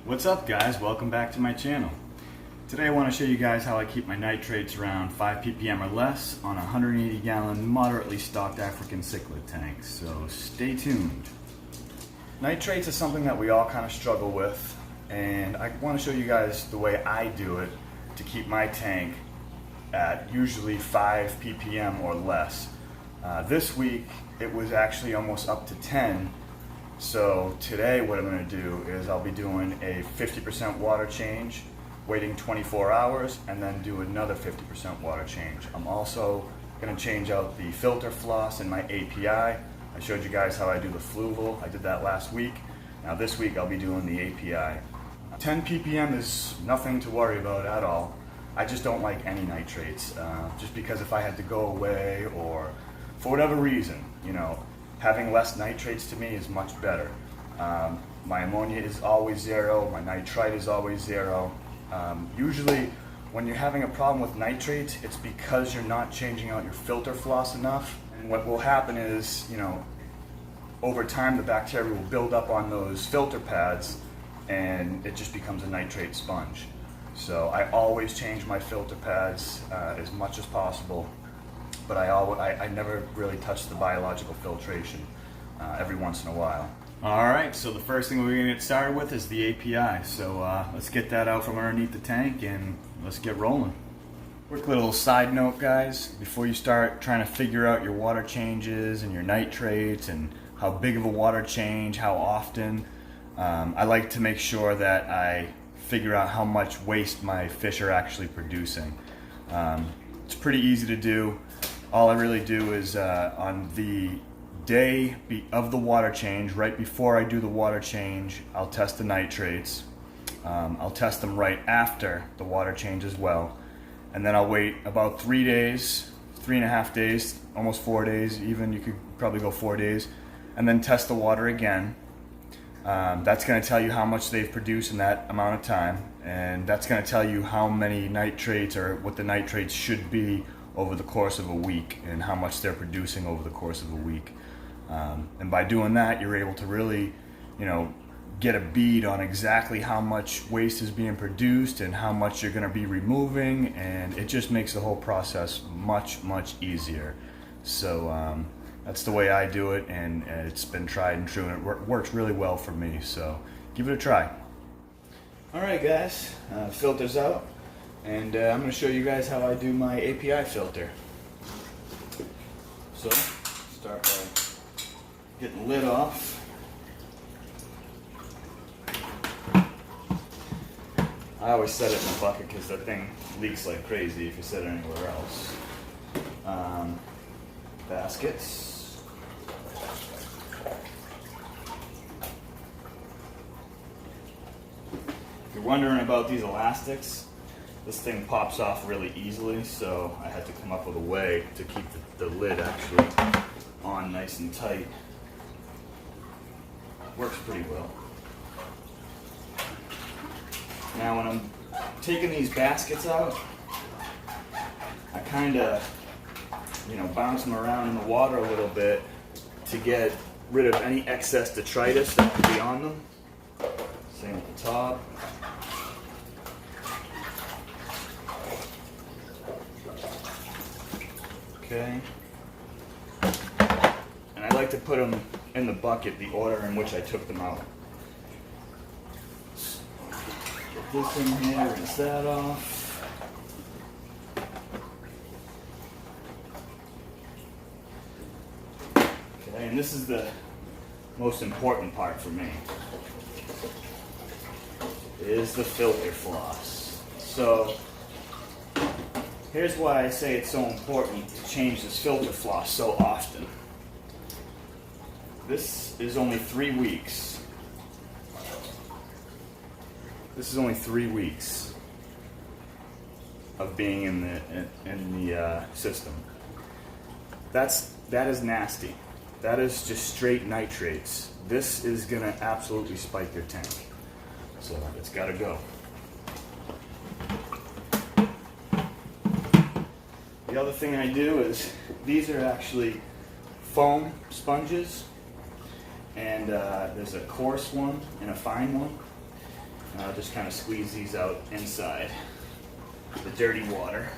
What's up guys, welcome back to my channel. Today I want to show you guys how I keep my nitrates around 5 ppm or less on a 180 gallon moderately stocked African cichlid tank, so stay tuned. Nitrates is something that we all kind of struggle with, and I want to show you guys the way I do it to keep my tank at usually 5 ppm or less. This week it was actually almost up to 10. So today what I'm going to do is I'll be doing a 50% water change, waiting 24 hours, and then do another 50% water change. I'm also going to change out the filter floss in my API. I showed you guys how I do the fluval. I did that last week. Now this week I'll be doing the API. 10 ppm is nothing to worry about at all. I just don't like any nitrates, just because if I had to go away or for whatever reason, you know, having less nitrates to me is much better. My ammonia is always zero, my nitrite is always zero. Usually when you're having a problem with nitrates, it's because you're not changing out your filter floss enough. And what will happen is, you know, over time the bacteria will build up on those filter pads and it just becomes a nitrate sponge. So I always change my filter pads as much as possible. But I never really touch the biological filtration, every once in a while. Alright, so the first thing we're going to get started with is the API. So let's get that out from underneath the tank and let's get rolling. Quick little side note guys, before you start trying to figure out your water changes and your nitrates and how big of a water change, how often, I like to make sure that I figure out how much waste my fish are actually producing. It's pretty easy to do. All I really do is on the day of the water change, right before I do the water change, I'll test the nitrates. I'll test them right after the water change as well. And then I'll wait about 3 days, 3.5 days, almost 4 days even, you could probably go 4 days, and then test the water again. That's going to tell you how much they've produced in that amount of time, and that's going to tell you how many nitrates or what the nitrates should be over the course of a week and how much they're producing over the course of a week. And by doing that, you're able to really, you know, get a bead on exactly how much waste is being produced and how much you're going to be removing, and it just makes the whole process much easier. So that's the way I do it, and it's been tried and true, and it works really well for me, so give it a try. Alright guys, filter's out, and I'm going to show you guys how I do my API filter. So, start by getting the lid off. I always set it in a bucket because that thing leaks like crazy if you set it anywhere else. Baskets. If you're wondering about these elastics, this thing pops off really easily, so I had to come up with a way to keep the lid actually on nice and tight. Works pretty well. Now when I'm taking these baskets out, I kind of, you know, bounce them around in the water a little bit to get rid of any excess detritus that could be on them. Same with the top. Okay. And I like to put them in the bucket the order in which I took them out. Get this in here, rinse that off. Okay, and this is the most important part for me, is the filter floss. So here's why I say it's so important to change this filter floss so often. This is only 3 weeks. This is only 3 weeks of being in the system. That is nasty. That is just straight nitrates. This is gonna absolutely spike your tank. So it's gotta go. The other thing I do is, these are actually foam sponges, and there's a coarse one and a fine one. And I'll just kind of squeeze these out inside the dirty water.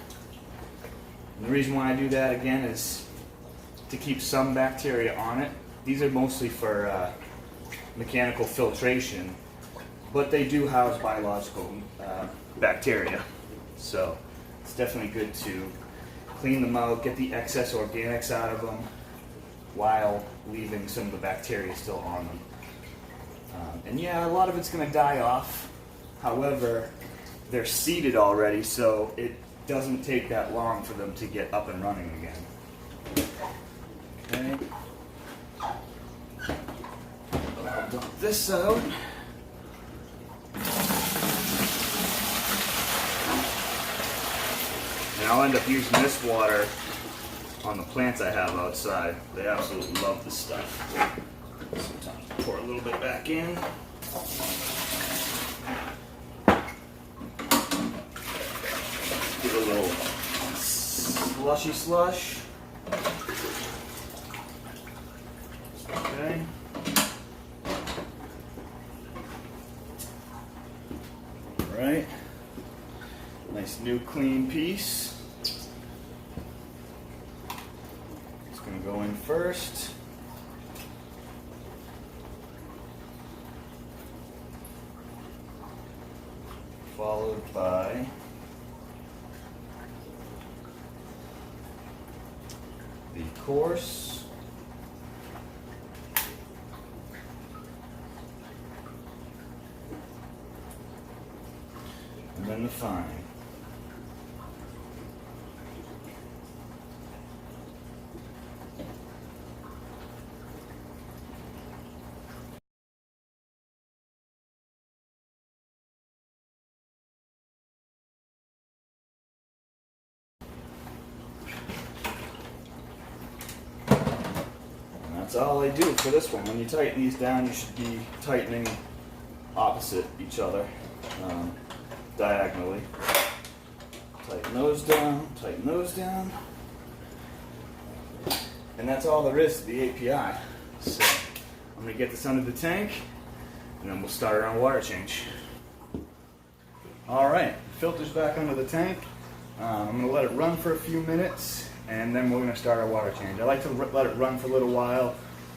And the reason why I do that again is to keep some bacteria on it. These are mostly for mechanical filtration, but they do house biological bacteria. So it's definitely good to clean them out, get the excess organics out of them while leaving some of the bacteria still on them. And yeah, a lot of it's going to die off. However, they're seeded already, so it doesn't take that long for them to get up and running again. Okay. I'll dump this out. And I'll end up using this water on the plants I have outside. They absolutely love this stuff. Sometimes pour a little bit back in. Give it a little slushy slush. Okay. All right. Nice new clean piece. It's going to go in first. Followed by the coarse, and then the fine. That's all I do for this one. When you tighten these down, you should be tightening opposite each other, diagonally. Tighten those down, tighten those down. And that's all there is to the API. So I'm going to get this under the tank, and then we'll start our water change. Alright, filter's back under the tank. I'm going to let it run for a few minutes, and then we're going to start our water change. I like to let it run for a little while,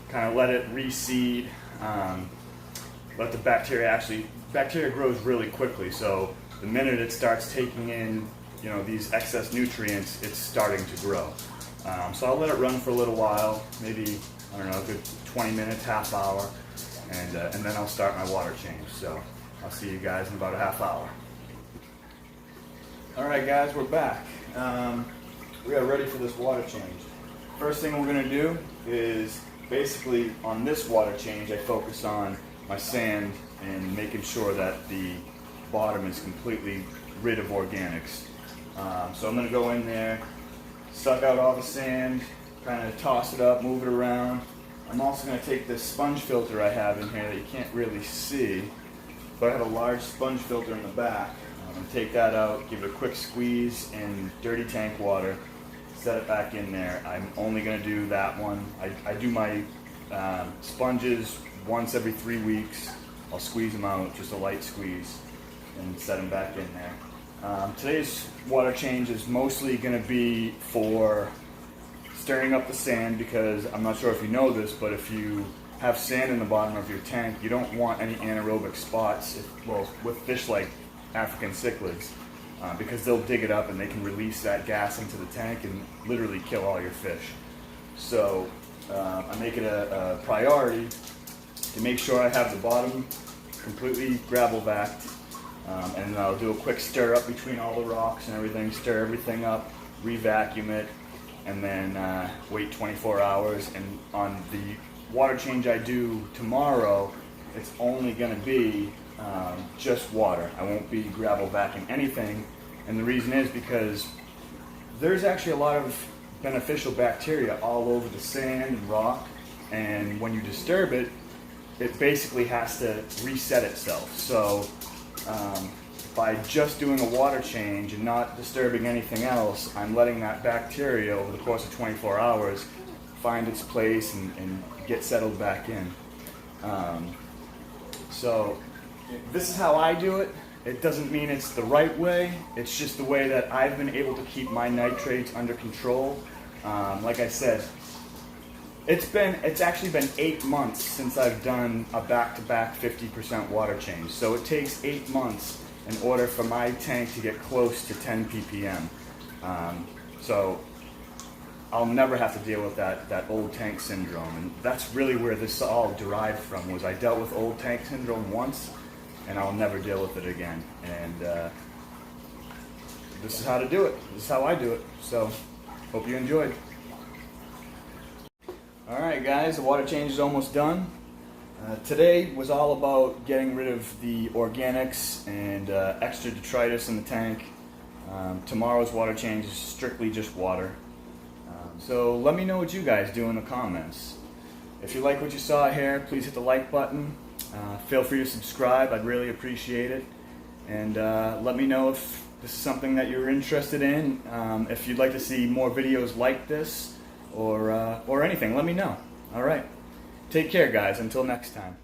kind of let it reseed, let the bacteria grows really quickly, so the minute it starts taking in, these excess nutrients, it's starting to grow. So I'll let it run for a little while, maybe, I don't know, a good 20 minutes, half hour, and then I'll start my water change. So I'll see you guys in about a half hour. Alright guys, we're back. We are ready for this water change. First thing we're going to do is, basically on this water change, I focus on my sand and making sure that the bottom is completely rid of organics. So I'm going to go in there, suck out all the sand, kind of toss it up, move it around. I'm also going to take this sponge filter I have in here that you can't really see, but I have a large sponge filter in the back. I'm going to take that out, give it a quick squeeze in dirty tank water, set it back in there. I'm only going to do that one. I do my sponges once every 3 weeks. I'll squeeze them out, just a light squeeze, and set them back in there. Today's water change is mostly going to be for stirring up the sand, because I'm not sure if you know this, but if you have sand in the bottom of your tank, you don't want any anaerobic spots, with fish like African cichlids, because they'll dig it up and they can release that gas into the tank and literally kill all your fish. So I make it a priority to make sure I have the bottom completely gravel backed, and then I'll do a quick stir up between all the rocks and everything, stir everything up, re-vacuum it, and then wait 24 hours. And on the water change I do tomorrow, it's only going to be just water. I won't be gravel vacuuming anything, and the reason is because there's actually a lot of beneficial bacteria all over the sand and rock, and when you disturb it, it basically has to reset itself. So by just doing a water change and not disturbing anything else, I'm letting that bacteria over the course of 24 hours find its place and get settled back in. So This is how I do it. It doesn't mean it's the right way. It's just the way that I've been able to keep my nitrates under control. Like I said, it's actually been 8 months since I've done a back-to-back 50% water change. So it takes 8 months in order for my tank to get close to 10 ppm. So I'll never have to deal with that old tank syndrome, and that's really where this all derived from. Was I dealt with old tank syndrome once, and I'll never deal with it again. And this is how to do it. This is how I do it. So hope you enjoyed. All right, guys, the water change is almost done. Today was all about getting rid of the organics and extra detritus in the tank. Tomorrow's water change is strictly just water. So let me know what you guys do in the comments. If you like what you saw here, please hit the like button. Feel free to subscribe. I'd really appreciate it. And let me know if this is something that you're interested in. If you'd like to see more videos like this or anything, let me know. All right. Take care, guys. Until next time.